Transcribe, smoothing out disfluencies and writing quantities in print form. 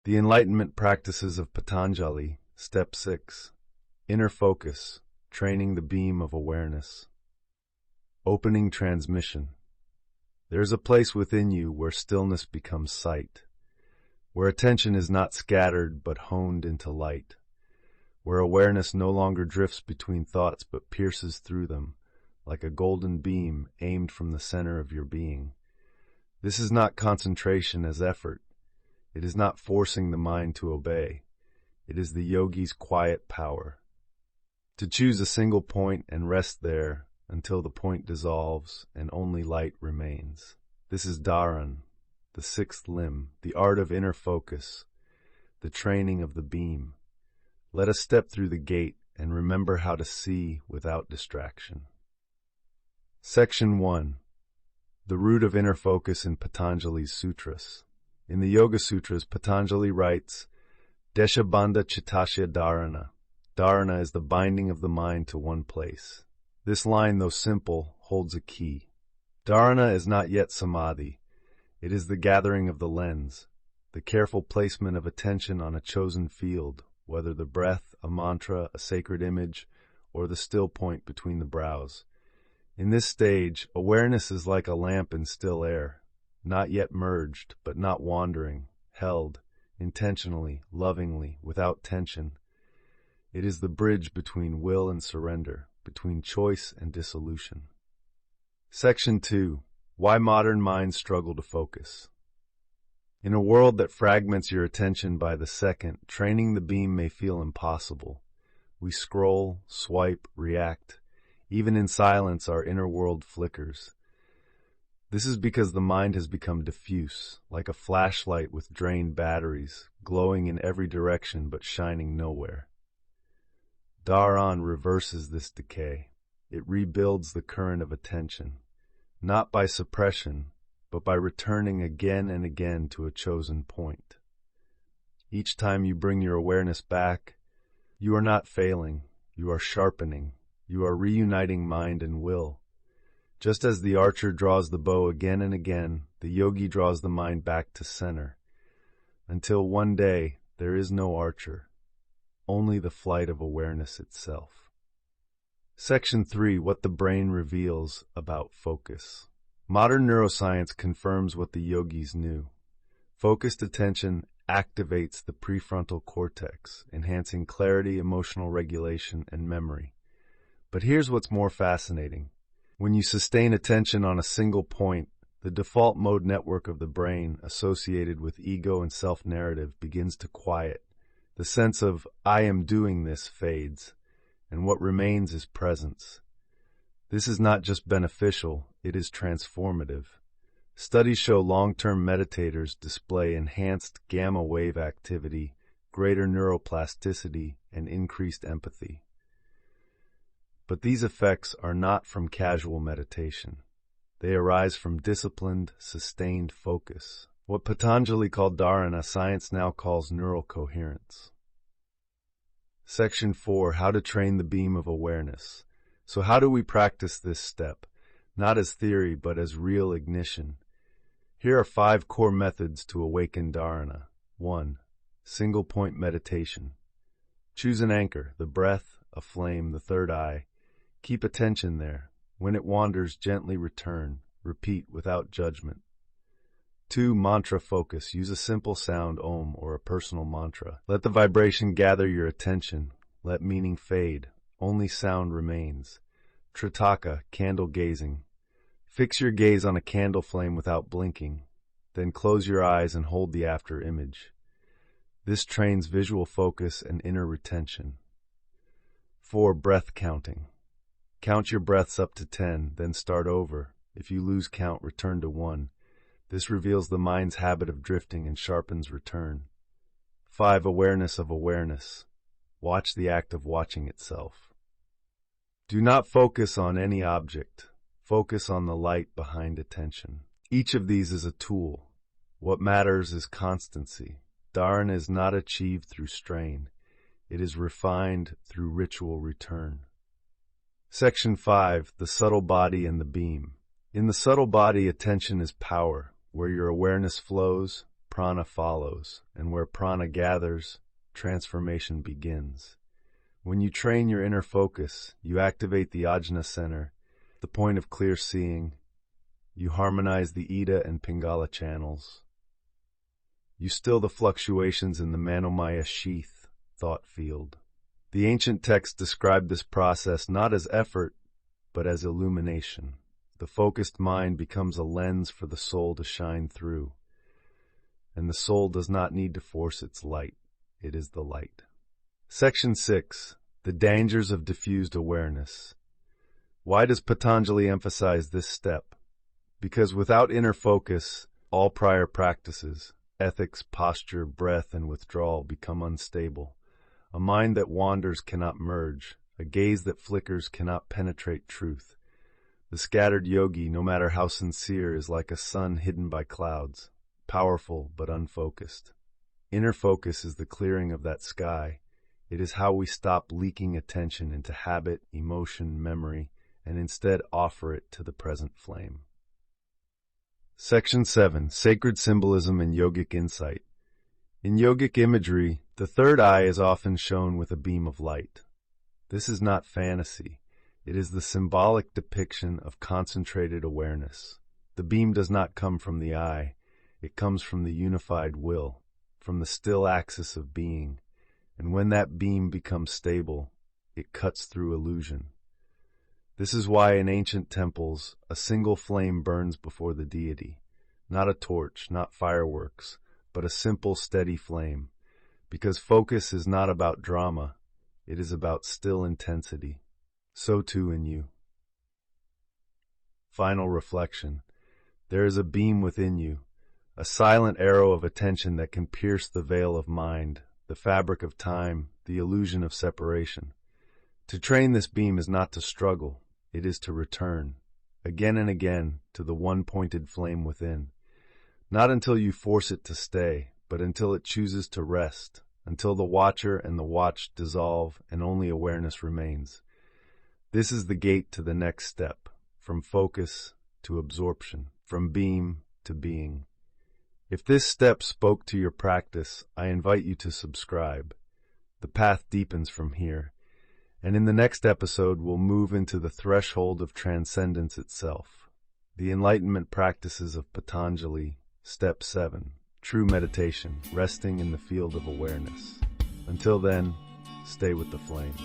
The Enlightenment Practices of Patanjali, Step 6. Inner Focus, Training the Beam of Awareness. Opening Transmission. There is a place within you where stillness becomes sight, where attention is not scattered but honed into light, where awareness no longer drifts between thoughts but pierces through them, like a golden beam aimed from the center of your being. This is not concentration as effort. It is not forcing the mind to obey. It is the yogi's quiet power. To choose a single point and rest there until the point dissolves and only light remains. This is Dharan, the sixth limb, the art of inner focus, the training of the beam. Let us step through the gate and remember how to see without distraction. Section 1. The root of inner focus in Patanjali's Sutras. In the Yoga Sutras, Patanjali writes, Deshabandha Chittasya Dharana. Dharana is the binding of the mind to one place. This line, though simple, holds a key. Dharana is not yet samadhi. It is the gathering of the lens, the careful placement of attention on a chosen field, whether the breath, a mantra, a sacred image, or the still point between the brows. In this stage, awareness is like a lamp in still air, not yet merged, but not wandering, held, intentionally, lovingly, without tension. It is the bridge between will and surrender, between choice and dissolution. Section 2. Why modern minds struggle to focus. In a world that fragments your attention by the second, training the beam may feel impossible. We scroll, swipe, react. Even in silence, our inner world flickers. This is because the mind has become diffuse, like a flashlight with drained batteries, glowing in every direction but shining nowhere. Dharan reverses this decay. It rebuilds the current of attention, not by suppression, but by returning again and again to a chosen point. Each time you bring your awareness back, you are not failing, you are sharpening, you are reuniting mind and will. Just as the archer draws the bow again and again, the yogi draws the mind back to center, until one day there is no archer, only the flight of awareness itself. Section 3. What the brain reveals about focus. Modern neuroscience confirms what the yogis knew. Focused attention activates the prefrontal cortex, enhancing clarity, emotional regulation, and memory. But here's what's more fascinating. When you sustain attention on a single point, the default mode network of the brain associated with ego and self-narrative begins to quiet. The sense of I am doing this fades, and what remains is presence. This is not just beneficial, it is transformative. Studies show long-term meditators display enhanced gamma wave activity, greater neuroplasticity, and increased empathy. But these effects are not from casual meditation. They arise from disciplined, sustained focus. What Patanjali called dharana, science now calls neural coherence. Section 4. How to train the beam of awareness. So how do we practice this step? Not as theory, but as real ignition. Here are 5 core methods to awaken dharana. 1. Single point meditation. Choose an anchor, the breath, a flame, the third eye. Keep attention there. When it wanders, gently return. Repeat without judgment. 2. Mantra focus. Use a simple sound, Om, or a personal mantra. Let the vibration gather your attention. Let meaning fade. Only sound remains. Tritaka, candle gazing. Fix your gaze on a candle flame without blinking. Then close your eyes and hold the after image. This trains visual focus and inner retention. 4. Breath counting. Count your breaths up to 10, then start over. If you lose count, return to 1. This reveals the mind's habit of drifting and sharpens return. 5. Awareness of awareness. Watch the act of watching itself. Do not focus on any object. Focus on the light behind attention. Each of these is a tool. What matters is constancy. Dharana is not achieved through strain. It is refined through ritual return. Section 5. The subtle body and the beam. In the subtle body, attention is power. Where your awareness flows, prana follows, and where prana gathers, transformation begins. When you train your inner focus, you activate the ajna center, the point of clear seeing. You harmonize the Ida and Pingala channels. You still the fluctuations in the Manomaya sheath, thought field. The ancient texts describe this process not as effort, but as illumination. The focused mind becomes a lens for the soul to shine through. And the soul does not need to force its light. It is the light. Section 6. The dangers of diffused awareness. Why does Patanjali emphasize this step? Because without inner focus, all prior practices, ethics, posture, breath, and withdrawal become unstable. A mind that wanders cannot merge. A gaze that flickers cannot penetrate truth. The scattered yogi, no matter how sincere, is like a sun hidden by clouds, powerful but unfocused. Inner focus is the clearing of that sky. It is how we stop leaking attention into habit, emotion, memory, and instead offer it to the present flame. Section 7. Sacred Symbolism and Yogic Insight. In yogic imagery, the third eye is often shown with a beam of light. This is not fantasy. It is the symbolic depiction of concentrated awareness. The beam does not come from the eye. It comes from the unified will, from the still axis of being. And when that beam becomes stable, it cuts through illusion. This is why in ancient temples, a single flame burns before the deity. Not a torch, not fireworks, but a simple, steady flame. Because focus is not about drama. It is about still intensity. So too in you. Final reflection. There is a beam within you, a silent arrow of attention that can pierce the veil of mind, the fabric of time, the illusion of separation. To train this beam is not to struggle. It is to return, again and again, to the one-pointed flame within. Not until you force it to stay, but until it chooses to rest, until the watcher and the watched dissolve and only awareness remains. This is the gate to the next step, from focus to absorption, from beam to being. If this step spoke to your practice, I invite you to subscribe. The path deepens from here, and in the next episode we'll move into the threshold of transcendence itself. The Enlightenment practices of Patanjali, Step 7, true meditation, resting in the field of awareness. Until then, stay with the flame.